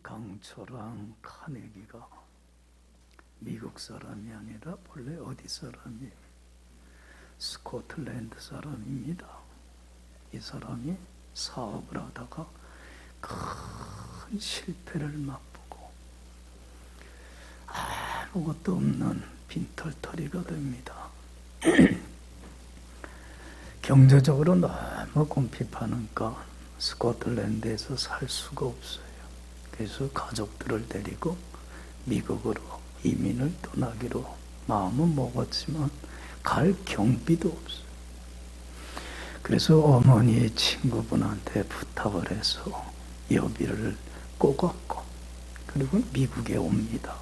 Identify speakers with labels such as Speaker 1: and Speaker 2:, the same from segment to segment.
Speaker 1: 강철왕 카네기가 미국 사람이 아니라 본래 어디 사람이 스코틀랜드 사람입니다. 이 사람이 사업을 하다가 큰 실패를 맛보고 아무것도 없는 빈털터리가 됩니다. 경제적으로 너무 궁핍하니까 스코틀랜드에서 살 수가 없어요. 그래서 가족들을 데리고 미국으로 이민을 떠나기로 마음은 먹었지만 갈 경비도 없어요. 그래서 어머니의 친구분한테 부탁을 해서 여비를 꼬갔고 그리고 미국에 옵니다.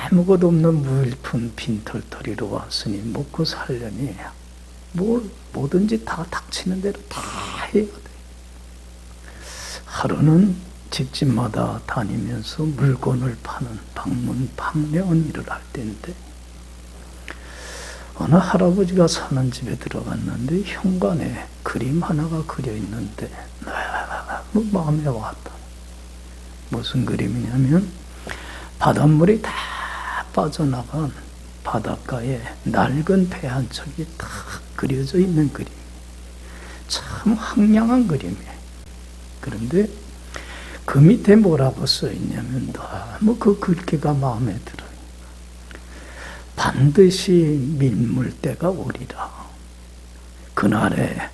Speaker 1: 아무것도 없는 무일푼 빈털터리로 왔으니 먹고 살려니 뭐든지 다 닥치는 대로 다 해야 돼. 하루는 집집마다 다니면서 물건을 파는 방문 판매원 일을 할 때인데 어느 할아버지가 사는 집에 들어갔는데 현관에 그림 하나가 그려 있는데 너무 마음에 왔다. 무슨 그림이냐면 바닷물이 다 빠져나간 바닷가에 낡은 배 한 척이 딱 그려져 있는 그림. 참 황량한 그림이에요. 그런데 그 밑에 뭐라고 써있냐면 너무 그 글귀가 마음에 들어요. 반드시 밀물 때가 오리라. 그날에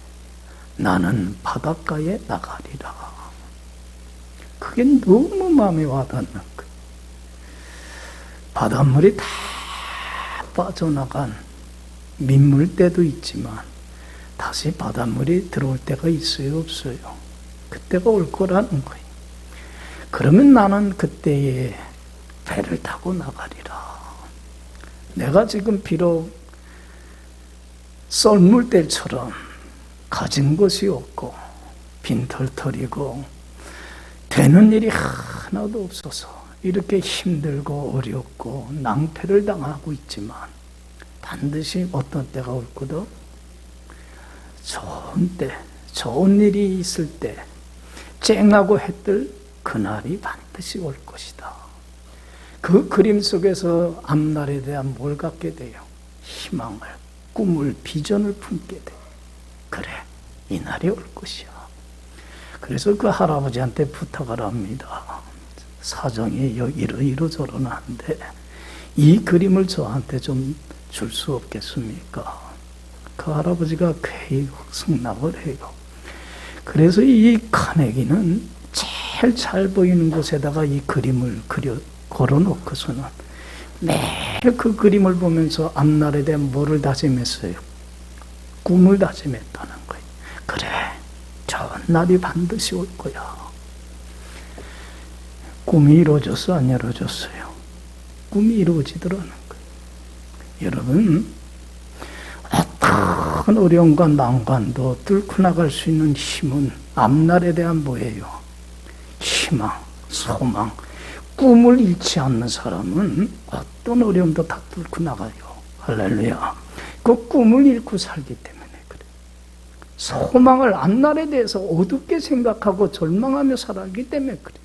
Speaker 1: 나는 바닷가에 나가리라. 그게 너무 마음에 와닿는 거예요. 바닷물이 다 빠져나간 민물 때도 있지만 다시 바닷물이 들어올 때가 있어요, 없어요? 그때가 올 거라는 거예요. 그러면 나는 그때에 배를 타고 나가리라. 내가 지금 비록 썰물대처럼 가진 것이 없고 빈털터리고 되는 일이 하나도 없어서 이렇게 힘들고 어렵고 낭패를 당하고 있지만 반드시 어떤 때가 올 거다? 좋은 때, 좋은 일이 있을 때 쨍하고 해뜰 그날이 반드시 올 것이다. 그 그림 속에서 앞날에 대한 뭘 갖게 돼요? 희망을, 꿈을, 비전을 품게 돼. 그래, 이 날이 올 것이야. 그래서 그 할아버지한테 부탁을 합니다. 사정이 이러저러한데 이 그림을 저한테 좀 줄 수 없겠습니까? 그 할아버지가 쾌히 승낙을 해요. 그래서 이 카네기는 제일 잘 보이는 곳에다가 이 그림을 걸어놓고서는 매일 그 그림을 보면서 앞날에 대한 뭐를 다짐했어요? 꿈을 다짐했다는 거예요. 그래, 좋은 날이 반드시 올 거야. 꿈이 이루어졌어, 안 이루어졌어요? 꿈이 이루어지더라는 거예요. 여러분, 어떤 어려움과 난관도 뚫고 나갈 수 있는 힘은 앞날에 대한 뭐예요? 희망, 소망, 꿈을 잃지 않는 사람은 어떤 어려움도 다 뚫고 나가요. 할렐루야. 그 꿈을 잃고 살기 때문에 그래. 소망을 앞날에 대해서 어둡게 생각하고 절망하며 살았기 때문에 그래.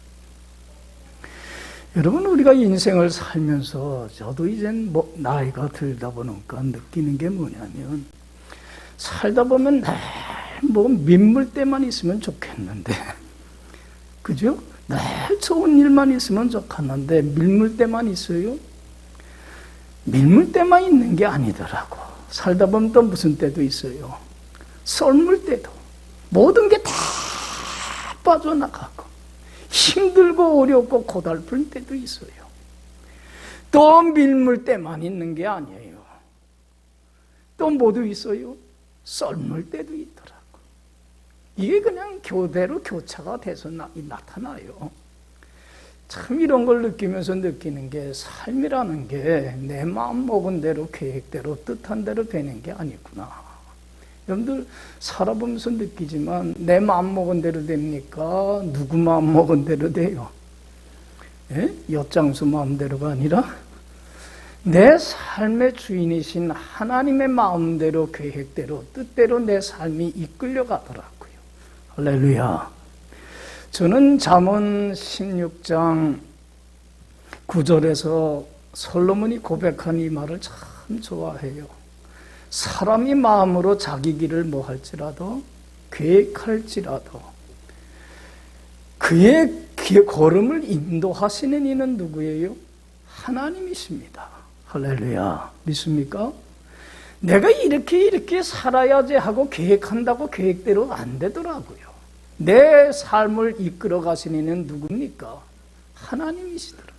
Speaker 1: 여러분, 우리가 인생을 살면서 저도 이젠 나이가 들다 보니까 느끼는 게 뭐냐면 살다 보면 민물 때만 있으면 좋겠는데 그죠? 늘 좋은 일만 있으면 좋겠는데 밀물 때만 있어요? 밀물 때만 있는 게 아니더라고. 살다 보면 또 무슨 때도 있어요? 썰물 때도. 모든 게 다 빠져나가고 힘들고 어렵고 고달픈 때도 있어요. 또 밀물 때만 있는 게 아니에요. 또 뭐도 있어요? 썰물 때도 있더라고. 이게 그냥 교대로 교차가 돼서 나타나요. 참 이런 걸 느끼면서 느끼는 게 삶이라는 게 내 마음 먹은 대로 계획대로 뜻한 대로 되는 게 아니구나. 여러분들 살아보면서 느끼지만 내 마음 먹은 대로 됩니까? 누구 마음 먹은 대로 돼요? 예? 엿장수 마음대로가 아니라 내 삶의 주인이신 하나님의 마음대로 계획대로 뜻대로 내 삶이 이끌려 가더라고요. 할렐루야. 저는 잠언 16장 9절에서 솔로몬이 고백한 이 말을 참 좋아해요. 사람이 마음으로 자기 길을 뭐 할지라도 계획할지라도 그의 걸음을 인도하시는 이는 누구예요? 하나님이십니다. 할렐루야. 믿습니까? 내가 이렇게 살아야지 하고 계획한다고 계획대로 안 되더라고요. 내 삶을 이끌어 가시는 이는 누굽니까? 하나님이시더라고요.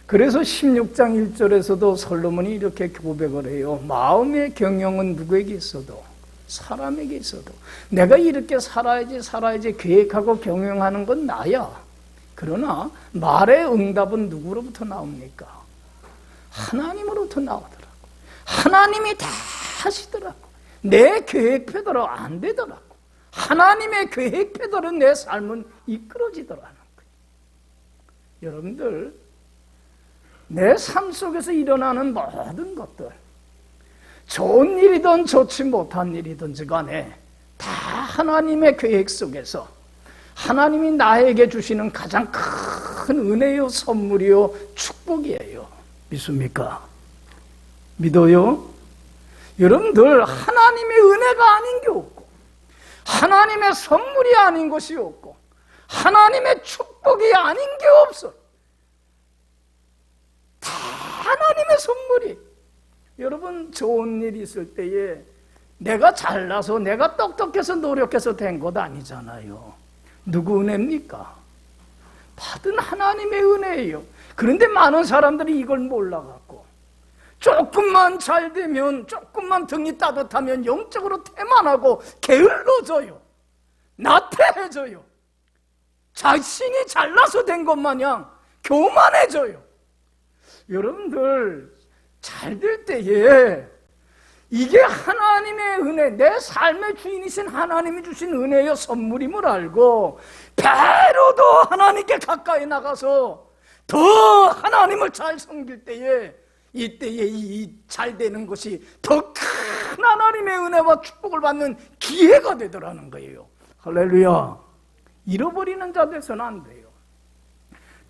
Speaker 1: 그래서 16장 1절에서도 솔로몬이 이렇게 고백을 해요. 마음의 경영은 누구에게 있어도, 사람에게 있어도 내가 이렇게 살아야지 계획하고 경영하는 건 나야. 그러나 말의 응답은 누구로부터 나옵니까? 하나님으로부터 나오더라고. 하나님이 다 하시더라고. 내 계획표대로 안 되더라고. 하나님의 계획표대로 내 삶은 이끌어지더라는 거예요. 여러분들, 내 삶 속에서 일어나는 모든 것들, 좋은 일이든 좋지 못한 일이든지 간에 다 하나님의 계획 속에서 하나님이 나에게 주시는 가장 큰 은혜요, 선물이요, 축복이에요. 믿습니까? 믿어요? 여러분들, 하나님의 은혜가 아닌 게 없고 하나님의 선물이 아닌 것이 없고 하나님의 축복이 아닌 게 없어. 다 하나님의 선물이. 여러분, 좋은 일이 있을 때에 내가 잘나서 내가 똑똑해서 노력해서 된 것 아니잖아요. 누구 은혜입니까? 받은 하나님의 은혜예요. 그런데 많은 사람들이 이걸 몰라갖고 조금만 잘 되면, 조금만 등이 따뜻하면 영적으로 태만하고 게을러져요. 나태해져요. 자신이 잘나서 된 것 마냥 교만해져요. 여러분들, 잘 될 때에 이게 하나님의 은혜, 내 삶의 주인이신 하나님이 주신 은혜요, 선물임을 알고 배로도 하나님께 가까이 나가서 더 하나님을 잘 섬길 때에, 이때에 이 잘 되는 것이 더 큰 하나님의 은혜와 축복을 받는 기회가 되더라는 거예요. 할렐루야. 잃어버리는 자 돼서는 안 돼요.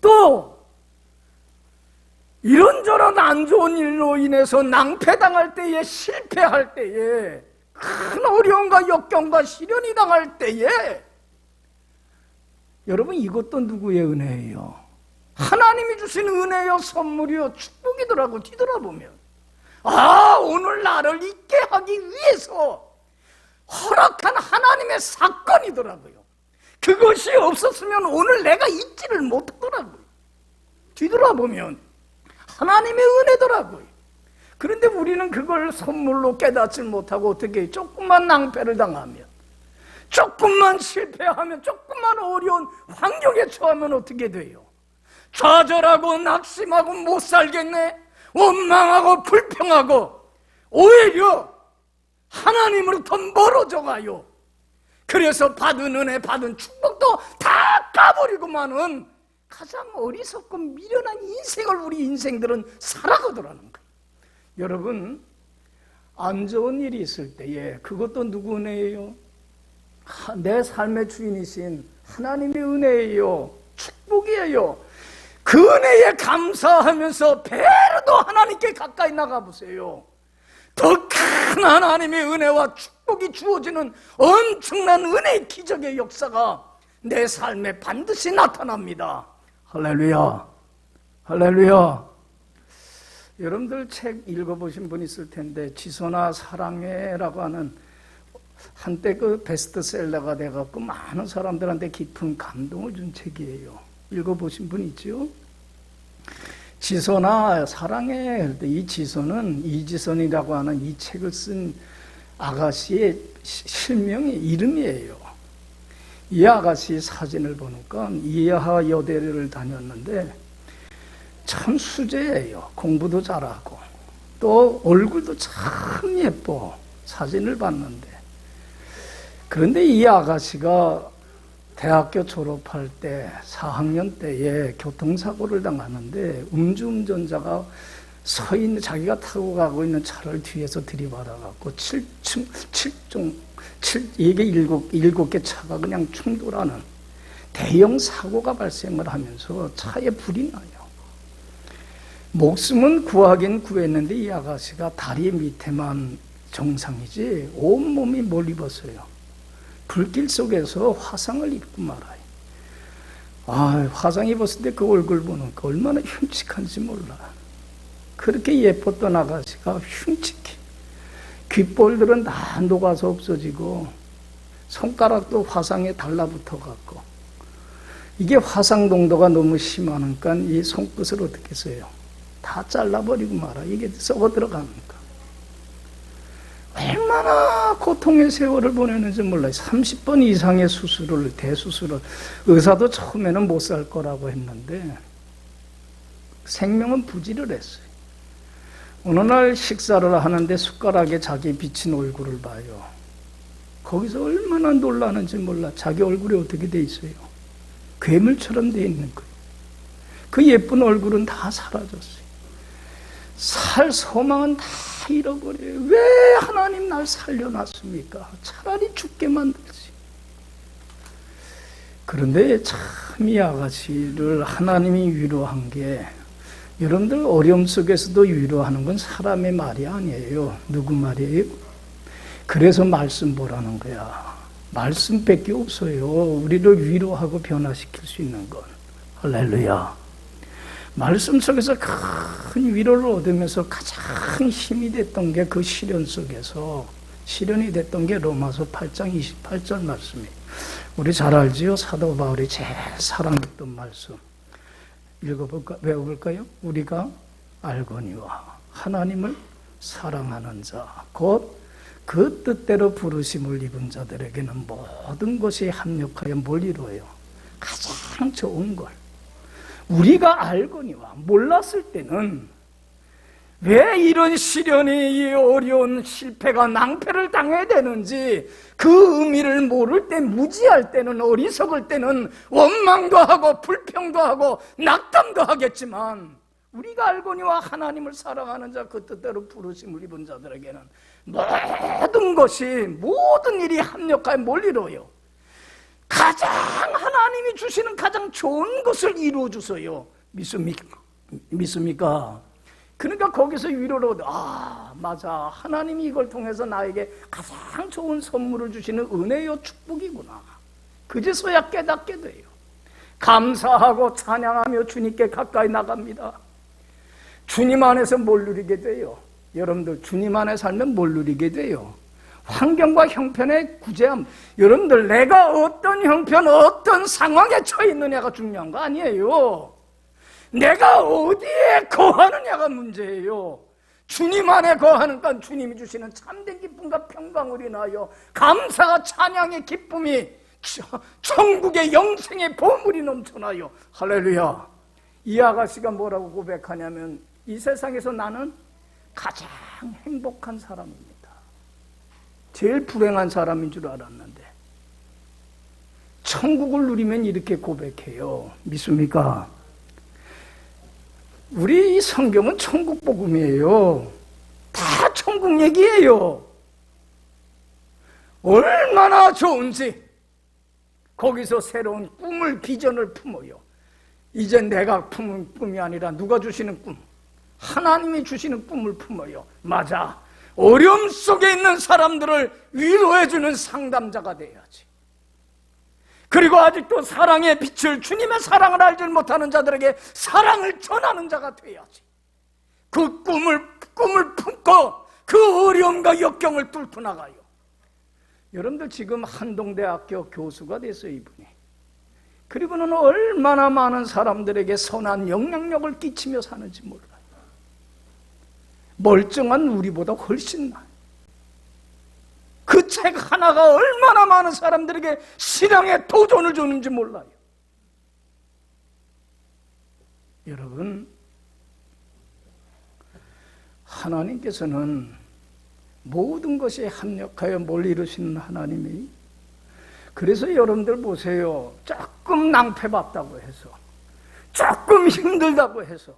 Speaker 1: 또 이런저런 안 좋은 일로 인해서 낭패당할 때에, 실패할 때에, 큰 어려움과 역경과 시련이 당할 때에, 여러분, 이것도 누구의 은혜예요? 하나님이 주신 은혜요, 선물이요, 축복이더라고. 뒤돌아보면 오늘 나를 있게 하기 위해서 허락한 하나님의 사건이더라고요. 그것이 없었으면 오늘 내가 있지를 못하더라고요. 뒤돌아보면 하나님의 은혜더라고요. 그런데 우리는 그걸 선물로 깨닫지 못하고 어떻게 조금만 낭패를 당하면, 조금만 실패하면, 조금만 어려운 환경에 처하면 어떻게 돼요? 좌절하고 낙심하고 못 살겠네, 원망하고 불평하고 오히려 하나님으로부터 멀어져 가요. 그래서 받은 은혜, 받은 축복도 다 까버리고만은 가장 어리석고 미련한 인생을 우리 인생들은 살아가더라는 거예요. 여러분, 안 좋은 일이 있을 때에 그것도 누구 은혜예요? 내 삶의 주인이신 하나님의 은혜예요. 축복이에요. 그 은혜에 감사하면서 배로도 하나님께 가까이 나가보세요. 더 큰 하나님의 은혜와 축복이 주어지는 엄청난 은혜의 기적의 역사가 내 삶에 반드시 나타납니다. 할렐루야. 할렐루야. 여러분들 책 읽어보신 분 있을 텐데, 지소나 사랑해라고 하는 한때 그 베스트셀러가 돼갖고 많은 사람들한테 깊은 감동을 준 책이에요. 읽어보신 분 있죠? 지소나 사랑해. 이 지소는 이지선이라고 하는 이 책을 쓴 아가씨의 실명의 이름이에요. 이 아가씨 사진을 보니까 이하 여대를 다녔는데 참 수제예요. 공부도 잘하고 또 얼굴도 참 예뻐. 사진을 봤는데, 그런데 이 아가씨가 대학교 졸업할 때 4학년 때에 교통사고를 당하는데 음주운전자가 서 있는, 자기가 타고 가고 있는 차를 뒤에서 들이받아갖고 이게 일곱 개 차가 그냥 충돌하는 대형 사고가 발생을 하면서 차에 불이 나요. 목숨은 구하긴 구했는데 이 아가씨가 다리 밑에만 정상이지 온몸이 못 입었어요. 불길 속에서 화상을 입고 말아요. 화상 입었을 때 그 얼굴 보는 거 얼마나 흉측한지 몰라. 그렇게 예뻤던 아가씨가 흉측해. 귓볼들은 다 녹아서 없어지고 손가락도 화상에 달라붙어갖고, 이게 화상 농도가 너무 심하니까 이 손끝을 어떻게 써요? 다 잘라버리고 말아. 이게 썩어 들어가는 거. 얼마나 고통의 세월을 보내는지 몰라요. 30번 이상의 수술을, 대수술을, 의사도 처음에는 못 살 거라고 했는데 생명은 부지를 했어요. 어느 날 식사를 하는데 숟가락에 자기 비친 얼굴을 봐요. 거기서 얼마나 놀라는지 몰라. 자기 얼굴이 어떻게 돼 있어요? 괴물처럼 돼 있는 거예요. 그 예쁜 얼굴은 다 사라졌어요. 살 소망은 다 잃어버려요. 왜 하나님 날 살려놨습니까? 차라리 죽게 만들지. 그런데 참 이 아가씨를 하나님이 위로한 게, 여러분들 어려움 속에서도 위로하는 건 사람의 말이 아니에요. 누구 말이에요? 그래서 말씀 보라는 거야. 말씀밖에 없어요. 우리를 위로하고 변화시킬 수 있는 건. 할렐루야. 말씀 속에서 큰 위로를 얻으면서 가장 힘이 됐던 게 그 시련 속에서 실현이 됐던 게 로마서 8장 28절 말씀이에요. 우리 잘 알지요? 사도 바울이 제일 사랑했던 말씀. 외워볼까요? 우리가 알거니와 하나님을 사랑하는 자, 곧 그 뜻대로 부르심을 입은 자들에게는 모든 것이 합력하여 뭘 이루어요? 가장 좋은 걸. 우리가 알거니와, 몰랐을 때는 왜 이런 시련이, 이 어려운 실패가, 낭패를 당해야 되는지 그 의미를 모를 때, 무지할 때는, 어리석을 때는 원망도 하고 불평도 하고 낙담도 하겠지만, 우리가 알거니와 하나님을 사랑하는 자, 그 뜻대로 부르심을 입은 자들에게는 모든 것이, 모든 일이 합력하여 뭘 이루어요? 가장 하나님이 주시는 가장 좋은 것을 이루어 주세요. 믿습니까? 그러니까 거기서 위로를 얻어. 맞아. 하나님이 이걸 통해서 나에게 가장 좋은 선물을 주시는 은혜요 축복이구나. 그제서야 깨닫게 돼요. 감사하고 찬양하며 주님께 가까이 나갑니다. 주님 안에서 뭘 누리게 돼요? 여러분들 주님 안에 살면 뭘 누리게 돼요? 환경과 형편의 구제함. 여러분들 내가 어떤 형편, 어떤 상황에 처해 있느냐가 중요한 거 아니에요. 내가 어디에 거하느냐가 문제예요. 주님 안에 거하니까 주님이 주시는 참된 기쁨과 평강을 인하여 감사와 찬양의 기쁨이, 천국의 영생의 보물이 넘쳐나요. 할렐루야. 이 아가씨가 뭐라고 고백하냐면, 이 세상에서 나는 가장 행복한 사람입니다. 제일 불행한 사람인 줄 알았는데 천국을 누리면 이렇게 고백해요. 믿습니까? 우리 이 성경은 천국 복음이에요. 다 천국 얘기예요. 얼마나 좋은지 거기서 새로운 꿈을, 비전을 품어요. 이제 내가 품은 꿈이 아니라 누가 주시는 꿈, 하나님이 주시는 꿈을 품어요. 맞아. 어려움 속에 있는 사람들을 위로해주는 상담자가 돼야지. 그리고 아직도 사랑의 빛을, 주님의 사랑을 알지 못하는 자들에게 사랑을 전하는 자가 돼야지. 그 꿈을 품고 그 어려움과 역경을 뚫고 나가요. 여러분들 지금 한동대학교 교수가 됐어요, 이분이. 그리고는 얼마나 많은 사람들에게 선한 영향력을 끼치며 사는지 몰라요. 멀쩡한 우리보다 훨씬 나아요. 그 책 하나가 얼마나 많은 사람들에게 신앙의 도전을 주는지 몰라요. 여러분, 하나님께서는 모든 것이 합력하여 뭘 이루시는 하나님이, 그래서 여러분들 보세요. 조금 낭패봤다고 해서, 조금 힘들다고 해서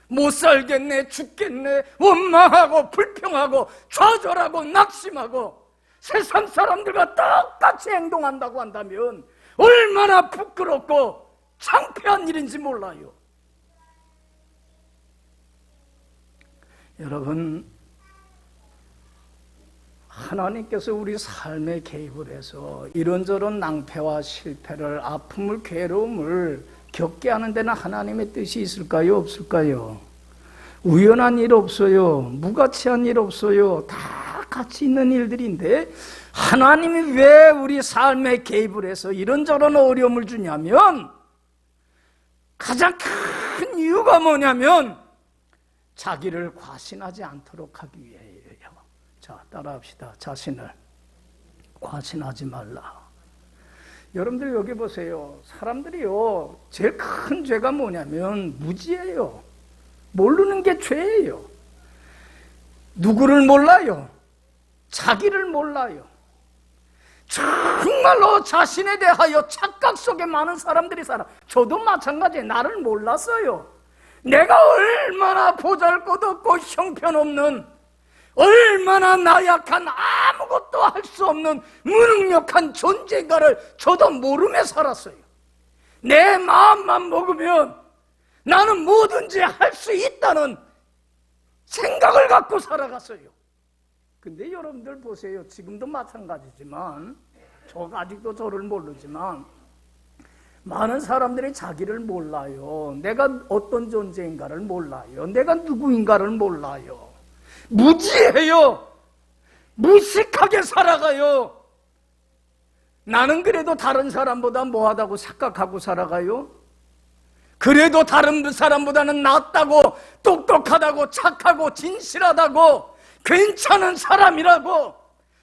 Speaker 1: 못 살겠네, 죽겠네, 원망하고 불평하고 좌절하고 낙심하고 세상 사람들과 똑같이 행동한다고 한다면 얼마나 부끄럽고 창피한 일인지 몰라요. 여러분, 하나님께서 우리 삶에 개입을 해서 이런저런 낭패와 실패를, 아픔을, 괴로움을 겪게 하는 데는 하나님의 뜻이 있을까요? 없을까요? 우연한 일 없어요. 무가치한 일 없어요. 다 가치 있는 일들인데 하나님이 왜 우리 삶에 개입을 해서 이런저런 어려움을 주냐면, 가장 큰 이유가 뭐냐면 자기를 과신하지 않도록 하기 위해요. 자, 따라합시다. 자신을 과신하지 말라. 여러분들 여기 보세요. 사람들이요, 제일 큰 죄가 뭐냐면 무지예요. 모르는 게 죄예요. 누구를 몰라요. 자기를 몰라요. 정말로 자신에 대하여 착각 속에 많은 사람들이 살아. 저도 마찬가지예요. 나를 몰랐어요. 내가 얼마나 보잘것없고 형편없는, 얼마나 나약한, 아무것도 할 수 없는 무능력한 존재인가를 저도 모르며 살았어요. 내 마음만 먹으면 나는 뭐든지 할 수 있다는 생각을 갖고 살아갔어요. 근데 여러분들 보세요. 지금도 마찬가지지만, 저 아직도 저를 모르지만 많은 사람들이 자기를 몰라요. 내가 어떤 존재인가를 몰라요. 내가 누구인가를 몰라요. 무지해요. 무식하게 살아가요. 나는 그래도 다른 사람보다 뭐하다고 착각하고 살아가요. 그래도 다른 사람보다는 낫다고, 똑똑하다고, 착하고, 진실하다고, 괜찮은 사람이라고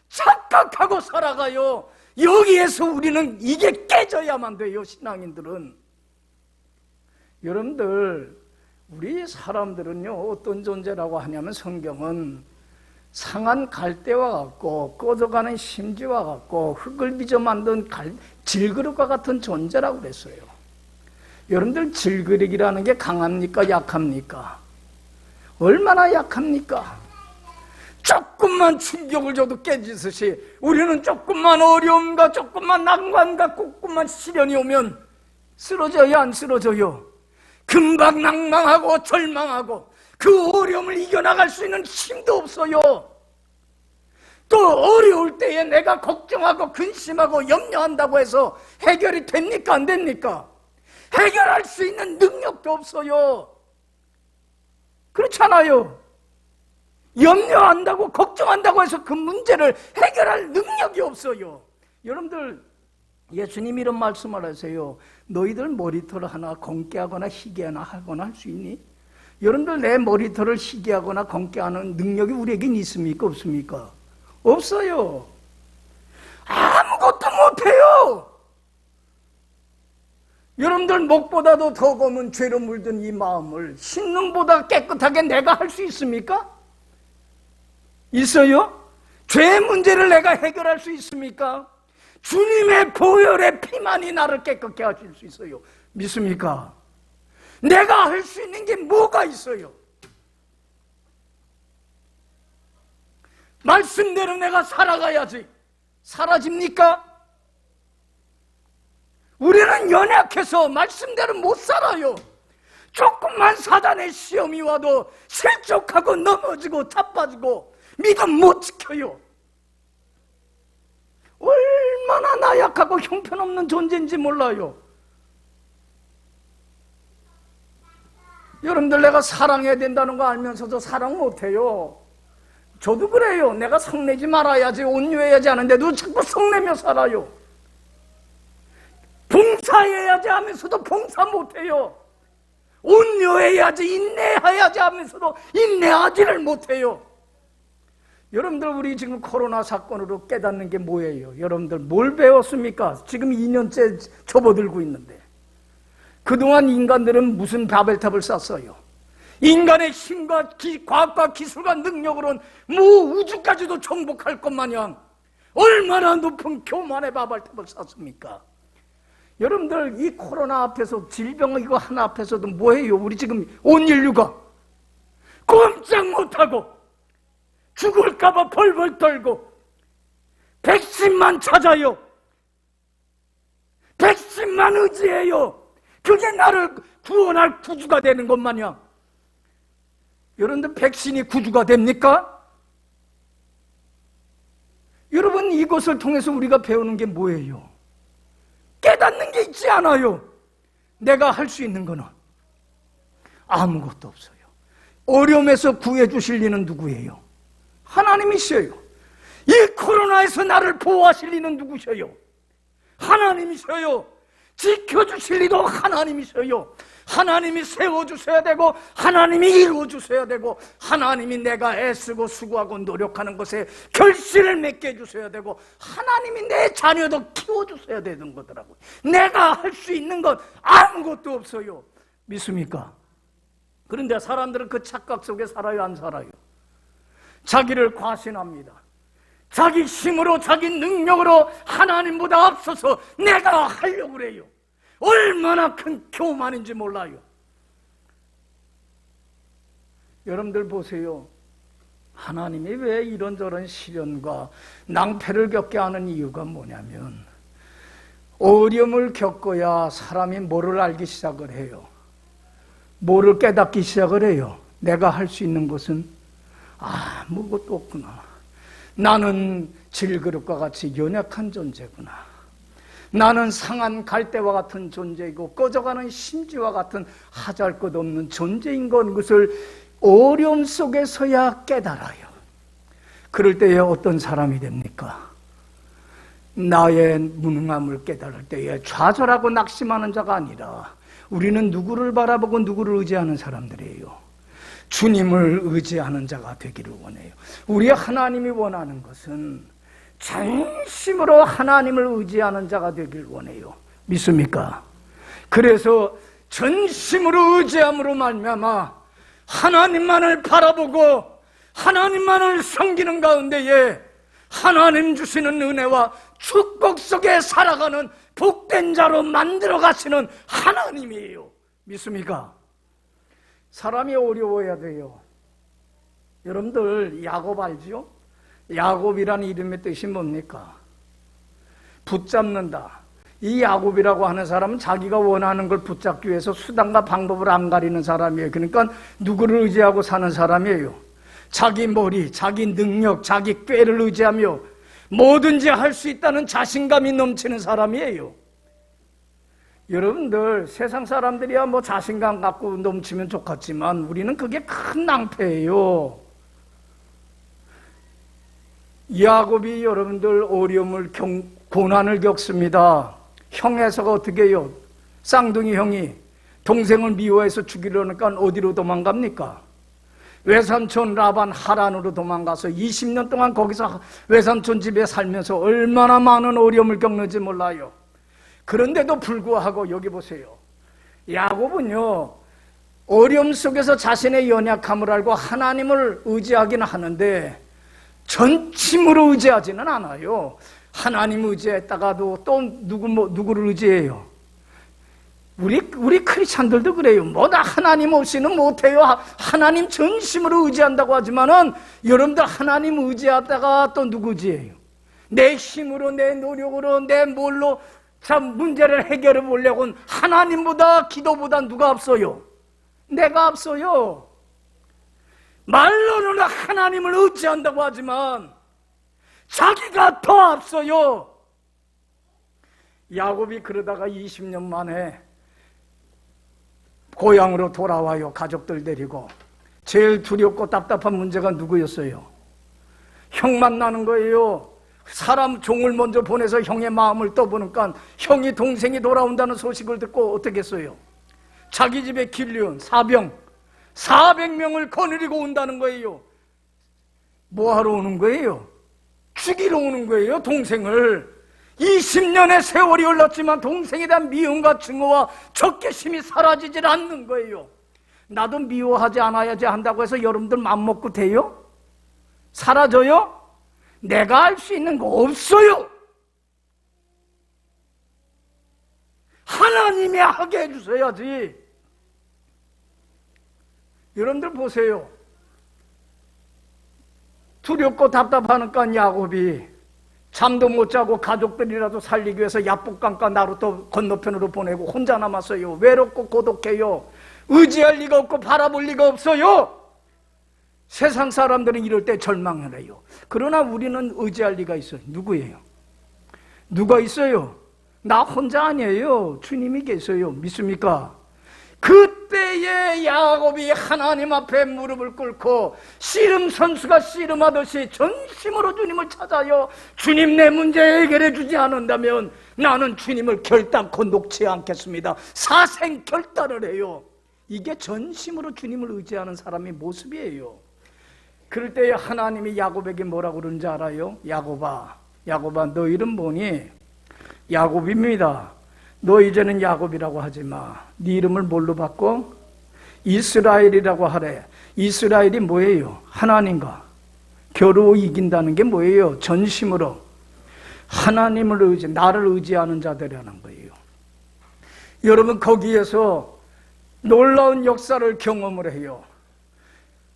Speaker 1: 착각하고 살아가요. 여기에서 우리는 이게 깨져야만 돼요. 신앙인들은. 여러분들, 우리 사람들은요, 어떤 존재라고 하냐면 성경은 상한 갈대와 같고 꺼져가는 심지와 같고 흙을 빚어 만든 질그릇과 같은 존재라고 그랬어요. 여러분들, 질그릇이라는 게 강합니까? 약합니까? 얼마나 약합니까? 조금만 충격을 줘도 깨지듯이 우리는 조금만 어려움과 조금만 난관과 조금만 시련이 오면 쓰러져요, 안 쓰러져요? 금방 낭망하고 절망하고 그 어려움을 이겨나갈 수 있는 힘도 없어요. 또 어려울 때에 내가 걱정하고 근심하고 염려한다고 해서 해결이 됩니까? 안 됩니까? 해결할 수 있는 능력도 없어요. 그렇잖아요. 염려한다고 걱정한다고 해서 그 문제를 해결할 능력이 없어요. 여러분들, 예수님 이런 말씀을 하세요. 너희들 머리털 하나 검게 하거나 희게 하거나 할 수 있니? 여러분들, 내 머리털을 희게 하거나 검게 하는 능력이 우리에겐 있습니까? 없습니까? 없어요. 아무것도 못해요. 여러분들, 목보다도 더 검은 죄로 물든 이 마음을 신능보다 깨끗하게 내가 할 수 있습니까? 있어요? 죄의 문제를 내가 해결할 수 있습니까? 주님의 보혈의 피만이 나를 깨끗게 하실 수 있어요. 믿습니까? 내가 할 수 있는 게 뭐가 있어요? 말씀대로 내가 살아가야지. 사라집니까? 우리는 연약해서 말씀대로 못 살아요. 조금만 사단의 시험이 와도 실족하고 넘어지고 자빠지고 믿음 못 지켜요. 얼마나 나약하고 형편없는 존재인지 몰라요. 여러분들, 내가 사랑해야 된다는 거 알면서도 사랑 못해요. 저도 그래요. 내가 성내지 말아야지, 온유해야지 하는데도 자꾸 성내며 살아요. 봉사해야지 하면서도 봉사 못해요. 온유해야지, 인내해야지 하면서도 인내하지를 못해요. 여러분들, 우리 지금 코로나 사건으로 깨닫는 게 뭐예요? 여러분들, 뭘 배웠습니까? 지금 2년째 접어들고 있는데 그동안 인간들은 무슨 바벨탑을 쌓았어요? 인간의 힘과 과학과 기술과 능력으로는 우주까지도 정복할 것 마냥 얼마나 높은 교만의 바벨탑을 쌓습니까? 여러분들, 이 코로나 앞에서, 질병 이거 하나 앞에서도 뭐예요? 우리 지금 온 인류가 꼼짝 못하고 죽을까봐 벌벌 떨고 백신만 찾아요. 당신만 의지해요. 그게 나를 구원할 구주가 되는 것 마냥. 여러분들 백신이 구주가 됩니까? 여러분 이것을 통해서 우리가 배우는 게 뭐예요? 깨닫는 게 있지 않아요. 내가 할 수 있는 거는 아무것도 없어요. 어려움에서 구해주실 리는 누구예요? 하나님이셔요. 이 코로나에서 나를 보호하실 리는 누구셔요? 하나님이셔요. 지켜주실 리도 하나님이셔요. 하나님이 세워주셔야 되고 하나님이 이루어주셔야 되고 하나님이 내가 애쓰고 수고하고 노력하는 것에 결실을 맺게 해주셔야 되고 하나님이 내 자녀도 키워주셔야 되는 거더라고요. 내가 할 수 있는 건 아무것도 없어요. 믿습니까? 그런데 사람들은 그 착각 속에 살아요, 안 살아요? 자기를 과신합니다. 자기 힘으로 자기 능력으로 하나님보다 앞서서 내가 하려고 그래요. 얼마나 큰 교만인지 몰라요. 여러분들 보세요. 하나님이 왜 이런저런 시련과 낭패를 겪게 하는 이유가 뭐냐면 어려움을 겪어야 사람이 뭐를 알기 시작을 해요. 뭐를 깨닫기 시작을 해요. 내가 할 수 있는 것은 아무것도 없구나. 나는 질그릇과 같이 연약한 존재구나. 나는 상한 갈대와 같은 존재이고 꺼져가는 심지와 같은 하잘것없는 존재인 것을 어려움 속에서야 깨달아요. 그럴 때에 어떤 사람이 됩니까? 나의 무능함을 깨달을 때에 좌절하고 낙심하는 자가 아니라 우리는 누구를 바라보고 누구를 의지하는 사람들이에요. 주님을 의지하는 자가 되기를 원해요. 우리 하나님이 원하는 것은 전심으로 하나님을 의지하는 자가 되길 원해요. 믿습니까? 그래서 전심으로 의지함으로 말미암아 하나님만을 바라보고 하나님만을 섬기는 가운데에 하나님 주시는 은혜와 축복 속에 살아가는 복된 자로 만들어 가시는 하나님이에요. 믿습니까? 사람이 어려워야 돼요. 여러분들 야곱 알지요? 야곱이라는 이름의 뜻이 뭡니까? 붙잡는다. 이 야곱이라고 하는 사람은 자기가 원하는 걸 붙잡기 위해서 수단과 방법을 안 가리는 사람이에요. 그러니까 누구를 의지하고 사는 사람이에요. 자기 머리, 자기 능력, 자기 꾀를 의지하며 뭐든지 할 수 있다는 자신감이 넘치는 사람이에요. 여러분들 세상 사람들이야 뭐 자신감 갖고 넘치면 좋겠지만 우리는 그게 큰 낭패예요. 야곱이 여러분들 어려움을 고난을 겪습니다. 형에서가 어떻게 해요? 쌍둥이 형이 동생을 미워해서 죽이려니까 어디로 도망갑니까? 외삼촌 라반 하란으로 도망가서 20년 동안 거기서 외삼촌 집에 살면서 얼마나 많은 어려움을 겪는지 몰라요. 그런데도 불구하고 여기 보세요. 야곱은요 어려움 속에서 자신의 연약함을 알고 하나님을 의지하긴 하는데 전심으로 의지하지는 않아요. 하나님 의지했다가도 또 누구를 의지해요? 우리 크리스찬들도 그래요. 뭐다 하나님 없이는 못해요. 하나님 전심으로 의지한다고 하지만은 여러분들 하나님 의지하다가 또 누구 의지해요? 내 힘으로 내 노력으로 내 뭘로 참 문제를 해결해 보려고는 하나님보다 기도보다 누가 앞서요? 내가 앞서요. 말로는 하나님을 의지한다고 하지만 자기가 더 앞서요. 야곱이 그러다가 20년 만에 고향으로 돌아와요. 가족들 데리고. 제일 두렵고 답답한 문제가 누구였어요? 형 만나는 거예요. 사람 종을 먼저 보내서 형의 마음을 떠보니까 형이 동생이 돌아온다는 소식을 듣고 어떻게 했어요? 자기 집에 길리온 사병 400명을 거느리고 온다는 거예요. 뭐하러 오는 거예요? 죽이러 오는 거예요. 동생을. 20년의 세월이 흘렀지만 동생에 대한 미움과 증오와 적개심이 사라지질 않는 거예요. 나도 미워하지 않아야지 한다고 해서 여러분들 맘먹고 돼요? 사라져요? 내가 할 수 있는 거 없어요. 하나님이 하게 해주셔야지. 여러분들 보세요. 두렵고 답답하니까 야곱이 잠도 못 자고 가족들이라도 살리기 위해서 야복강가 나루터 건너편으로 보내고 혼자 남았어요. 외롭고 고독해요. 의지할 리가 없고 바라볼 리가 없어요. 세상 사람들은 이럴 때 절망을 해요. 그러나 우리는 의지할 리가 있어요. 누구예요? 누가 있어요? 나 혼자 아니에요. 주님이 계세요. 믿습니까? 그때에 야곱이 하나님 앞에 무릎을 꿇고 씨름 선수가 씨름하듯이 전심으로 주님을 찾아요. 주님, 내 문제 해결해 주지 않는다면 나는 주님을 결단코 놓지 않겠습니다. 사생 결단을 해요. 이게 전심으로 주님을 의지하는 사람의 모습이에요. 그럴 때에 하나님이 야곱에게 뭐라고 그러는지 알아요? 야곱아, 너 이름 뭐니? 야곱입니다. 너 이제는 야곱이라고 하지 마. 네 이름을 뭘로 바꿔? 이스라엘이라고 하래. 이스라엘이 뭐예요? 하나님과 겨루 이긴다는 게 뭐예요? 전심으로 하나님을 나를 의지하는 자들이라는 거예요. 여러분, 거기에서 놀라운 역사를 경험을 해요.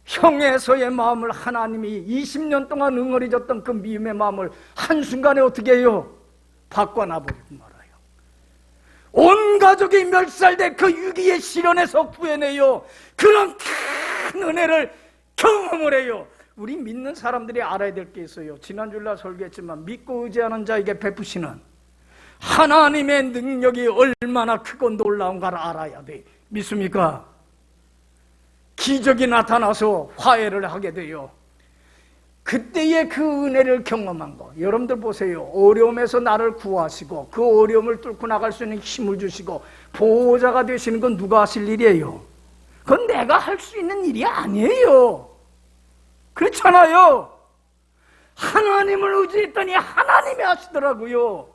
Speaker 1: 형에서의 마음을 하나님이 20년 동안 응어리졌던 그 미움의 마음을 한순간에 어떻게 해요? 바꿔놔버리고 말아요. 온 가족이 멸살된 그 위기의 시련에서 구해내요. 그런 큰 은혜를 경험을 해요. 우리 믿는 사람들이 알아야 될 게 있어요. 지난주에 설교했지만 믿고 의지하는 자에게 베푸시는 하나님의 능력이 얼마나 크고 놀라운가를 알아야 돼. 믿습니까? 기적이 나타나서 화해를 하게 돼요. 그때의 그 은혜를 경험한 거. 여러분들 보세요. 어려움에서 나를 구하시고 그 어려움을 뚫고 나갈 수 있는 힘을 주시고 보호자가 되시는 건 누가 하실 일이에요? 그건 내가 할 수 있는 일이 아니에요. 그렇잖아요. 하나님을 의지했더니 하나님이 하시더라고요.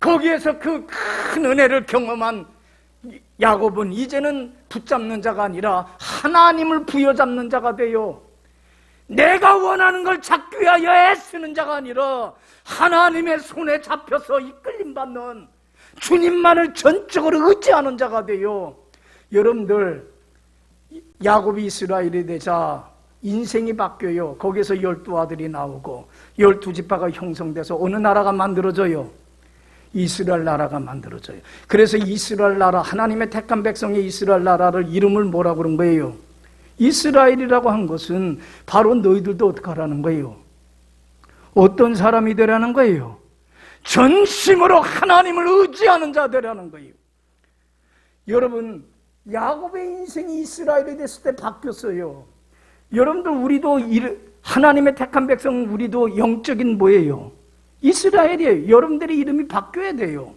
Speaker 1: 거기에서 그 큰 은혜를 경험한 야곱은 이제는 붙잡는 자가 아니라 하나님을 부여잡는 자가 돼요. 내가 원하는 걸 잡기 위하여 애쓰는 자가 아니라 하나님의 손에 잡혀서 이끌림받는 주님만을 전적으로 의지하는 자가 돼요. 여러분들, 야곱이 이스라엘이 되자 인생이 바뀌어요. 거기서 12아들이 나오고 12지파가 형성돼서 어느 나라가 만들어져요? 이스라엘 나라가 만들어져요. 그래서 이스라엘 나라, 하나님의 택한 백성의 이스라엘 나라를 이름을 뭐라고 그런 거예요? 이스라엘이라고 한 것은 바로 너희들도 어떻게 하라는 거예요? 어떤 사람이 되라는 거예요? 전심으로 하나님을 의지하는 자 되라는 거예요. 여러분, 야곱의 인생이 이스라엘이 됐을 때 바뀌었어요. 여러분들, 우리도 하나님의 택한 백성, 우리도 영적인 뭐예요? 이스라엘이에요. 여러분들의 이름이 바뀌어야 돼요.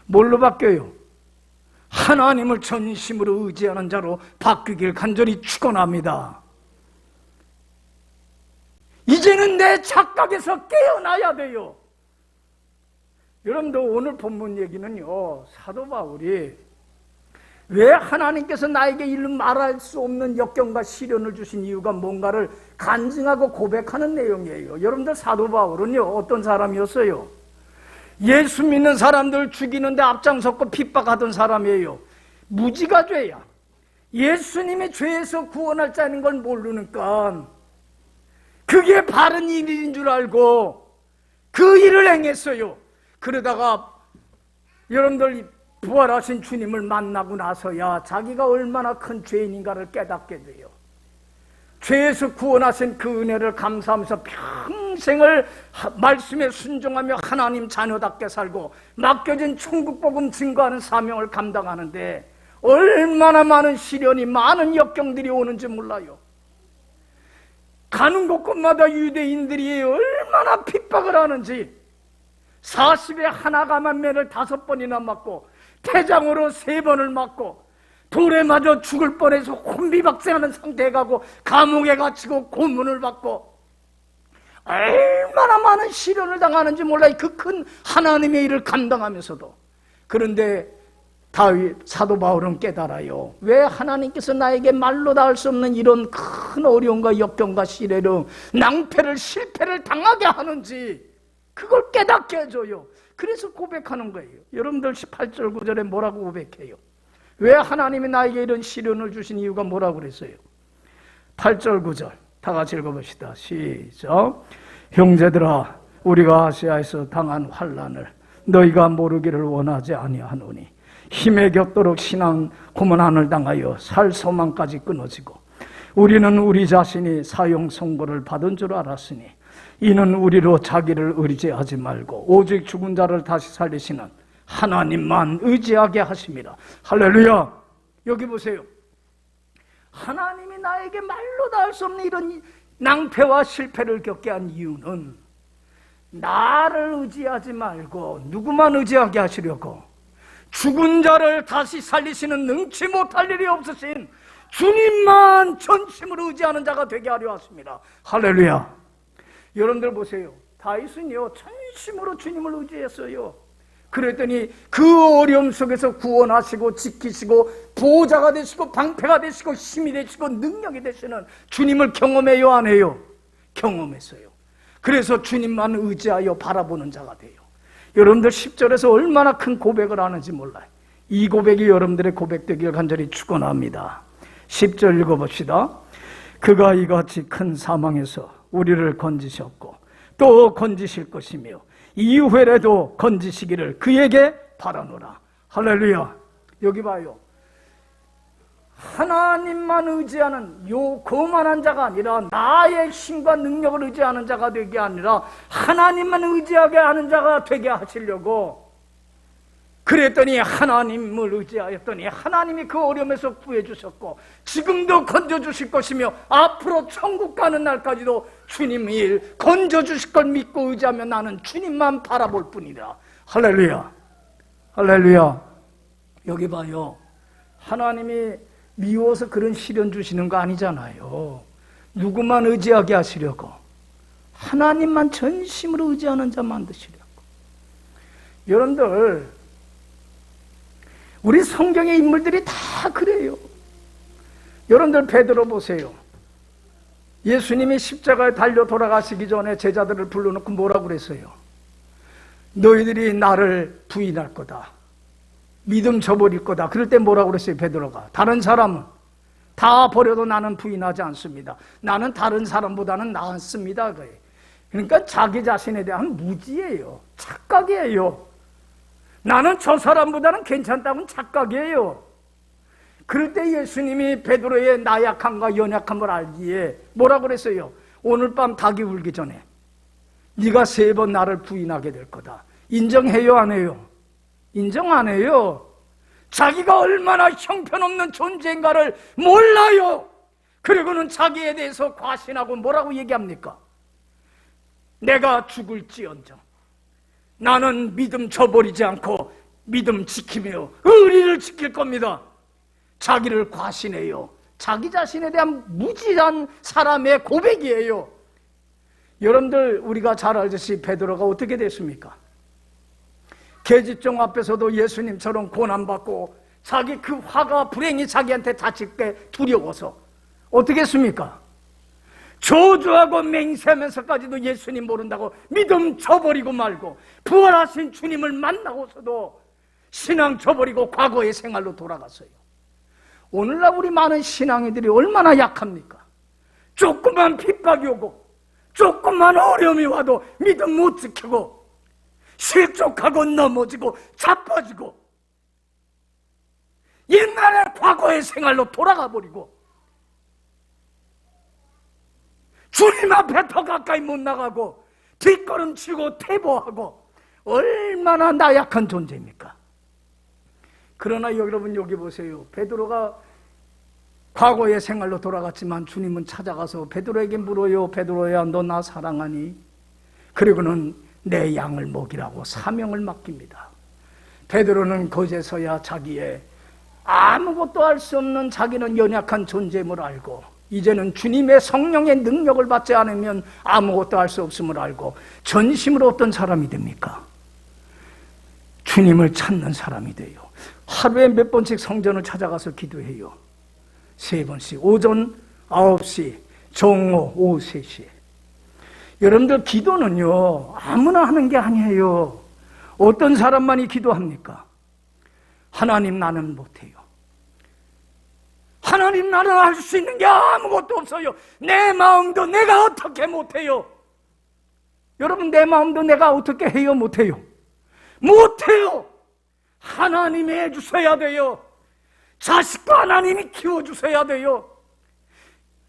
Speaker 1: 뭘로 바뀌어요? 하나님을 전심으로 의지하는 자로 바뀌길 간절히 축원합니다. 이제는 내 착각에서 깨어나야 돼요. 여러분들, 오늘 본문 얘기는요, 사도 바울이 왜 하나님께서 나에게 이름 말할 수 없는 역경과 시련을 주신 이유가 뭔가를 간증하고 고백하는 내용이에요. 여러분들, 사도 바울은요, 어떤 사람이었어요? 예수 믿는 사람들 죽이는데 앞장섰고 핍박하던 사람이에요. 무지가 죄야. 예수님의 죄에서 구원할 자인 걸 모르니까 그게 바른 일인 줄 알고 그 일을 행했어요. 그러다가 여러분들, 부활하신 주님을 만나고 나서야 자기가 얼마나 큰 죄인인가를 깨닫게 돼요. 죄에서 구원하신 그 은혜를 감사하면서 평생을 말씀에 순종하며 하나님 자녀답게 살고 맡겨진 천국복음 증거하는 사명을 감당하는데 얼마나 많은 시련이, 많은 역경들이 오는지 몰라요. 가는 곳곳마다 유대인들이 얼마나 핍박을 하는지, 40에 하나가만매를 5번이나 맞고 태장으로 3번을 맞고 돌에 맞아 죽을 뻔해서 혼비박산하는 상태에 가고 감옥에 갇히고 고문을 받고 얼마나 많은 시련을 당하는지 몰라요. 그 큰 하나님의 일을 감당하면서도. 그런데 사도 바울은 깨달아요. 왜 하나님께서 나에게 말로 닿을 수 없는 이런 큰 어려움과 역경과 시련으로 낭패를, 실패를 당하게 하는지 그걸 깨닫게 해줘요. 그래서 고백하는 거예요. 여러분들, 18절 9절에 뭐라고 고백해요? 왜 하나님이 나에게 이런 시련을 주신 이유가 뭐라고 그랬어요? 8절 9절 다 같이 읽어봅시다. 시작. 형제들아, 우리가 아시아에서 당한 환난을 너희가 모르기를 원하지 아니하노니 힘에 겹도록 신앙 고문한을 당하여 살 소망까지 끊어지고 우리는 우리 자신이 사형 선고를 받은 줄 알았으니 이는 우리로 자기를 의지하지 말고 오직 죽은 자를 다시 살리시는 하나님만 의지하게 하심이라. 할렐루야. 여기 보세요. 하나님이 나에게 말로 다 할 수 없는 이런 낭패와 실패를 겪게 한 이유는 나를 의지하지 말고 누구만 의지하게 하시려고 죽은 자를 다시 살리시는 능치 못할 일이 없으신 주님만 전심으로 의지하는 자가 되게 하려 하십니다. 할렐루야. 여러분들 보세요. 다윗은요 전심으로 주님을 의지했어요. 그랬더니 그 어려움 속에서 구원하시고 지키시고 보호자가 되시고 방패가 되시고 힘이 되시고 능력이 되시는 주님을 경험해요 안 해요? 경험했어요. 그래서 주님만 의지하여 바라보는 자가 돼요. 여러분들 10절에서 얼마나 큰 고백을 하는지 몰라요. 이 고백이 여러분들의 고백되기를 간절히 축원합니다. 10절 읽어봅시다. 그가 이같이 큰 사망에서 우리를 건지셨고 또 건지실 것이며 이후에라도 건지시기를 그에게 바라노라. 할렐루야. 여기 봐요. 하나님만 의지하는 요 거만한 자가 아니라 나의 힘과 능력을 의지하는 자가 되게 아니라 하나님만 의지하게 하는 자가 되게 하시려고 그랬더니 하나님을 의지하였더니 하나님이 그 어려움에서 구해주셨고 지금도 건져주실 것이며 앞으로 천국 가는 날까지도 주님이 건져주실 걸 믿고 의지하며 나는 주님만 바라볼 뿐이다. 할렐루야. 할렐루야. 여기 봐요. 하나님이 미워서 그런 시련 주시는 거 아니잖아요. 누구만 의지하게 하시려고 하나님만 전심으로 의지하는 자 만드시려고. 여러분들 우리 성경의 인물들이 다 그래요. 여러분들 베드로 보세요. 예수님이 십자가에 달려 돌아가시기 전에 제자들을 불러놓고 뭐라고 그랬어요? 너희들이 나를 부인할 거다. 믿음 저버릴 거다. 그럴 때 뭐라고 그랬어요? 베드로가. 다른 사람은 다 버려도 나는 부인하지 않습니다. 나는 다른 사람보다는 낫습니다. 그러니까 자기 자신에 대한 무지예요. 착각이에요. 나는 저 사람보다는 괜찮다고는 착각이에요. 그럴 때 예수님이 베드로의 나약함과 연약함을 알기에 뭐라고 그랬어요? 오늘 밤 닭이 울기 전에 네가 3번 나를 부인하게 될 거다. 인정해요 안 해요? 인정 안 해요. 자기가 얼마나 형편없는 존재인가를 몰라요. 그리고는 자기에 대해서 과신하고 뭐라고 얘기합니까? 내가 죽을지언정 나는 믿음 저버리지 않고 믿음 지키며 의리를 지킬 겁니다. 자기를 과신해요. 자기 자신에 대한 무지한 사람의 고백이에요. 여러분들 우리가 잘 알듯이 베드로가 어떻게 됐습니까? 계집종 앞에서도 예수님처럼 고난받고 자기 그 화가 불행이 자기한테 닥칠 게 두려워서 어떻게 했습니까? 저주하고 맹세하면서까지도 예수님 모른다고 믿음 저버리고 말고 부활하신 주님을 만나고서도 신앙 저버리고 과거의 생활로 돌아갔어요. 오늘날 우리 많은 신앙인들이 얼마나 약합니까? 조금만 핍박이 오고 조금만 어려움이 와도 믿음 못 지키고 실족하고 넘어지고 자빠지고 옛날의 과거의 생활로 돌아가 버리고 주님 앞에 더 가까이 못 나가고 뒷걸음치고 퇴보하고 얼마나 나약한 존재입니까? 그러나 여러분 여기 보세요. 베드로가 과거의 생활로 돌아갔지만 주님은 찾아가서 베드로에게 물어요. 베드로야 너 나 사랑하니? 그리고는 내 양을 먹이라고 사명을 맡깁니다. 베드로는 거제서야 자기의 아무것도 할 수 없는 자기는 연약한 존재임을 알고 이제는 주님의 성령의 능력을 받지 않으면 아무것도 할 수 없음을 알고 전심으로 어떤 사람이 됩니까? 주님을 찾는 사람이 돼요. 하루에 몇 번씩 성전을 찾아가서 기도해요. 3번씩. 오전 9시, 정오 오후 3시에. 여러분들 기도는요 아무나 하는 게 아니에요. 어떤 사람만이 기도합니까? 하나님 나는 못해요. 하나님 나는 할 수 있는 게 아무것도 없어요. 내 마음도 내가 어떻게 못해요. 여러분, 내 마음도 내가 어떻게 해요? 못해요? 못해요. 하나님이 해주셔야 돼요. 자식도 하나님이 키워주셔야 돼요.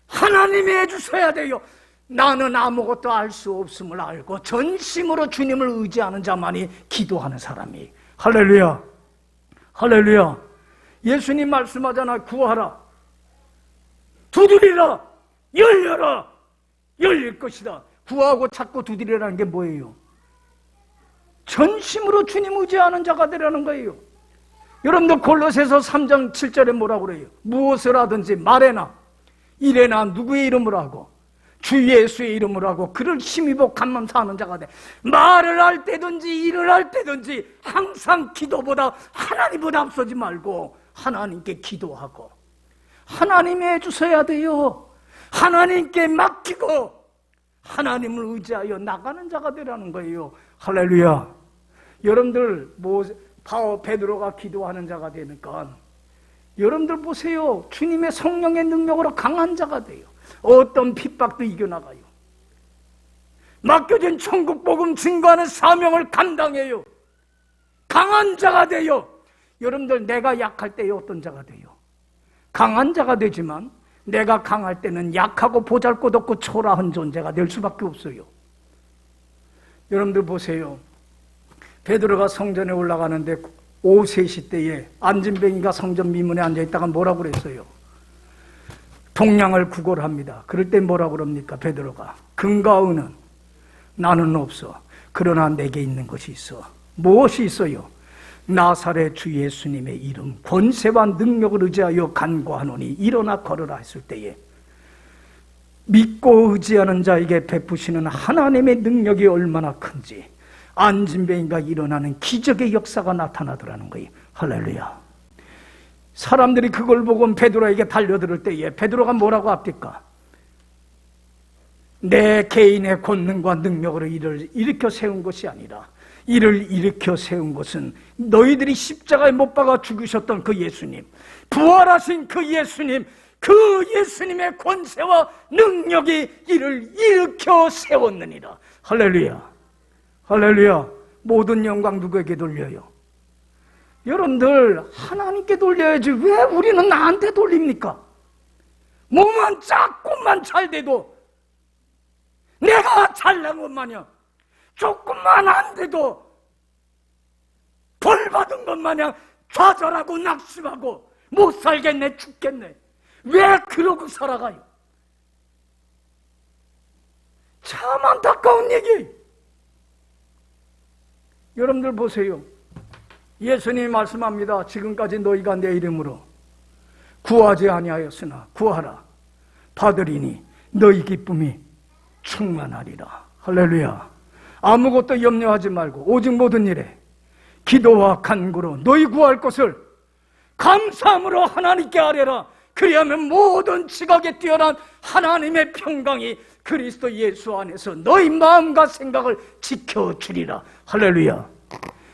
Speaker 1: 하나님이 해주셔야 돼요. 나는 아무것도 알 수 없음을 알고 전심으로 주님을 의지하는 자만이 기도하는 사람이. 할렐루야, 할렐루야. 예수님 말씀하잖아. 구하라, 두드리라, 열려라, 열릴 것이다. 구하고 찾고 두드리라는 게 뭐예요? 전심으로 주님 의지하는 자가 되라는 거예요. 여러분들 골로새서 3장 7절에 뭐라고 그래요? 무엇을 하든지 말에나 일에나 누구의 이름으로 하고 주 예수의 이름으로 하고 그를 힘입어 감사하는 자가 돼. 말을 할 때든지 일을 할 때든지 항상 기도보다 하나님보다 앞서지 말고 하나님께 기도하고 하나님이 해주셔야 돼요. 하나님께 맡기고 하나님을 의지하여 나가는 자가 되라는 거예요. 할렐루야. 여러분들 베드로가 기도하는 자가 되니까 여러분들 보세요. 주님의 성령의 능력으로 강한 자가 돼요. 어떤 핍박도 이겨나가요. 맡겨진 천국 복음 증거하는 사명을 감당해요. 강한 자가 돼요. 여러분들, 내가 약할 때에 어떤 자가 돼요? 강한 자가 되지만 내가 강할 때는 약하고 보잘것없고 초라한 존재가 될 수밖에 없어요. 여러분들 보세요. 베드로가 성전에 올라가는데 오후 3시 때에 안진뱅이가 성전 미문에 앉아있다가 뭐라고 그랬어요? 동량을 구걸합니다. 그럴 때 뭐라고 그럽니까? 베드로가 금과 은은 나는 없어. 그러나 내게 있는 것이 있어. 무엇이 있어요? 나사렛 주 예수님의 이름 권세와 능력을 의지하여 간구하노니 일어나 걸으라 했을 때에 믿고 의지하는 자에게 베푸시는 하나님의 능력이 얼마나 큰지 안진뱅이가 일어나는 기적의 역사가 나타나더라는 거예요. 할렐루야. 사람들이 그걸 보고 베드로에게 달려들을 때에 베드로가 뭐라고 합니까? 내 개인의 권능과 능력으로 이를 일으켜 세운 것이 아니라 이를 일으켜 세운 것은 너희들이 십자가에 못 박아 죽으셨던 그 예수님, 부활하신 그 예수님, 그 예수님의 권세와 능력이 이를 일으켜 세웠느니라. 할렐루야, 할렐루야. 모든 영광 누구에게 돌려요? 여러분들, 하나님께 돌려야지 왜 우리는 나한테 돌립니까? 몸만 조금만 잘 돼도 내가 잘난 것 마냥, 조금만 안 돼도 벌 받은 것 마냥 좌절하고 낙심하고 못 살겠네, 죽겠네. 왜 그러고 살아가요? 참 안타까운 얘기. 여러분들 보세요. 예수님이 말씀합니다. 지금까지 너희가 내 이름으로 구하지 아니하였으나 구하라 받으리니 너희 기쁨이 충만하리라. 할렐루야. 아무것도 염려하지 말고 오직 모든 일에 기도와 간구로 너희 구할 것을 감사함으로 하나님께 아뢰라. 그리하면 모든 지각에 뛰어난 하나님의 평강이 그리스도 예수 안에서 너희 마음과 생각을 지켜주리라. 할렐루야.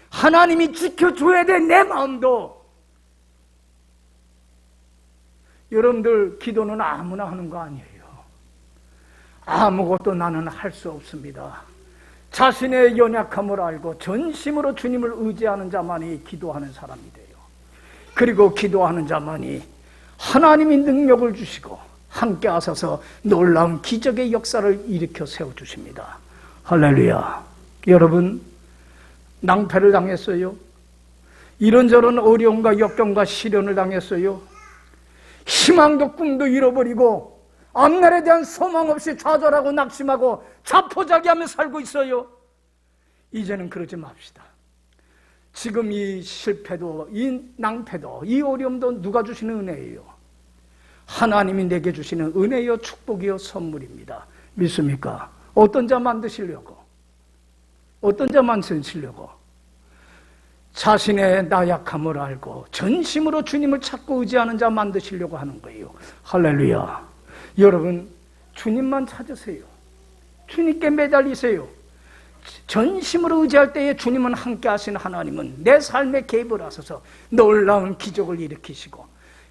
Speaker 1: 하나님이 지켜줘야 돼, 내 마음도. 여러분들, 기도는 아무나 하는 거 아니에요. 아무것도 나는 할 수 없습니다. 자신의 연약함을 알고 전심으로 주님을 의지하는 자만이 기도하는 사람이 돼요. 그리고 기도하는 자만이 하나님이 능력을 주시고 함께 하셔서 놀라운 기적의 역사를 일으켜 세워주십니다. 할렐루야. 여러분, 낭패를 당했어요. 이런저런 어려움과 역경과 시련을 당했어요. 희망도 꿈도 잃어버리고 앞날에 대한 소망 없이 좌절하고 낙심하고 자포자기하며 살고 있어요. 이제는 그러지 맙시다. 지금 이 실패도, 이 낭패도, 이 어려움도 누가 주시는 은혜예요? 하나님이 내게 주시는 은혜요, 축복이요, 선물입니다. 믿습니까? 어떤 자 만드시려고? 어떤 자 만드시려고? 자신의 나약함을 알고 전심으로 주님을 찾고 의지하는 자 만드시려고 하는 거예요. 할렐루야. 여러분, 주님만 찾으세요. 주님께 매달리세요. 전심으로 의지할 때에 주님은 함께 하신 하나님은 내 삶에 개입을 하셔서 놀라운 기적을 일으키시고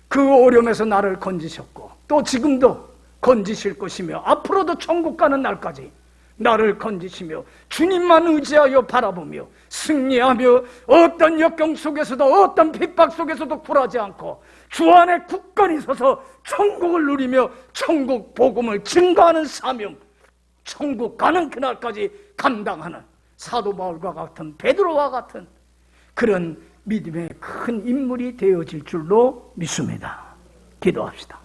Speaker 1: 그 어려움에서 나를 건지셨고 또 지금도 건지실 것이며 앞으로도 천국 가는 날까지 나를 건지시며 주님만 의지하여 바라보며 승리하며 어떤 역경 속에서도 어떤 핍박 속에서도 굴하지 않고 주 안에 굳건히 서서 천국을 누리며 천국 복음을 증거하는 사명, 천국 가는 그날까지 감당하는 사도 바울과 같은 베드로와 같은 그런 믿음의 큰 인물이 되어질 줄로 믿습니다. 기도합시다.